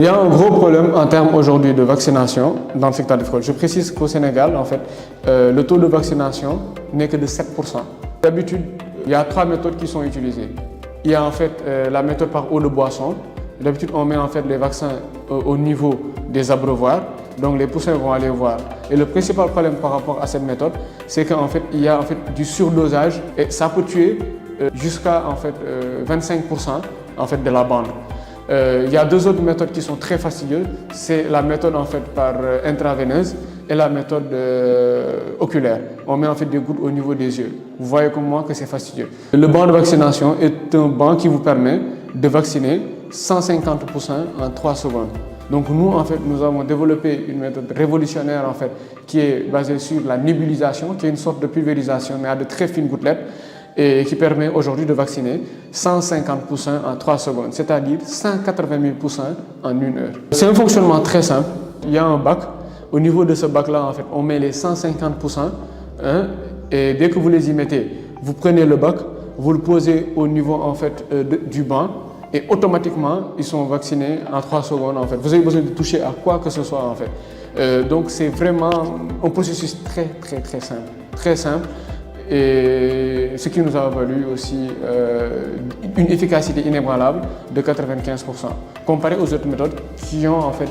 Il y a un gros problème en termes aujourd'hui de vaccination dans le secteur agricole. Je précise qu'au Sénégal, en fait, le taux de vaccination n'est que de 7%. D'habitude, il y a 3 méthodes qui sont utilisées. Il y a en fait la méthode par eau de boisson. D'habitude, on met en fait les vaccins au niveau des abreuvoirs, donc les poussins vont aller voir. Et le principal problème par rapport à cette méthode, c'est qu'en fait, il y a en fait du surdosage et ça peut tuer jusqu'à en fait 25% en fait de la bande. Il y a 2 autres méthodes qui sont très fastidieuses. C'est la méthode en fait par intraveineuse et la méthode oculaire. On met en fait des gouttes au niveau des yeux. Vous voyez comme moi que c'est fastidieux. Le banc de vaccination est un banc qui vous permet de vacciner 150% en 3 secondes. Donc nous, en fait, nous avons développé une méthode révolutionnaire en fait, qui est basée sur la nébulisation, qui est une sorte de pulvérisation, mais à de très fines gouttelettes, et qui permet aujourd'hui de vacciner 150% en 3 secondes, c'est-à-dire 180 000% en 1 heure. C'est un fonctionnement très simple. Il y a un bac. Au niveau de ce bac-là, en fait, on met les 150%, et dès que vous les y mettez, vous prenez le bac, vous le posez au niveau en fait, du banc, et automatiquement, ils sont vaccinés en 3 secondes. En fait. Vous avez besoin de toucher à quoi que ce soit. En fait. Donc c'est vraiment un processus très simple. Très simple. Et ce qui nous a valu aussi une efficacité inébranlable de 95%, comparé aux autres méthodes qui ont en fait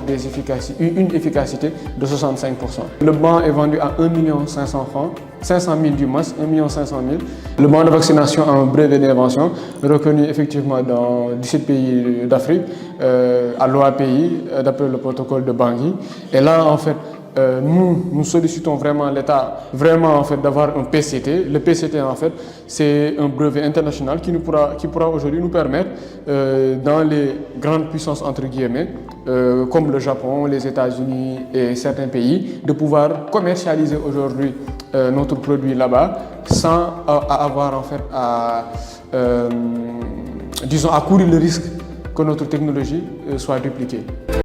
une efficacité de 65%. Le banc est vendu à 1 500 000 francs, 500 000 du moins, 1 500 000. Le banc de vaccination a un brevet d'invention reconnu effectivement dans 17 pays d'Afrique, à l'OAPI, d'après le protocole de Bangui. Et là, en fait, nous sollicitons vraiment l'État en fait, d'avoir un PCT. Le PCT, en fait, c'est un brevet international qui pourra aujourd'hui nous permettre, dans les grandes puissances, entre guillemets, comme le Japon, les États-Unis et certains pays, de pouvoir commercialiser aujourd'hui notre produit là-bas sans avoir en fait, disons, à courir le risque que notre technologie soit dupliquée.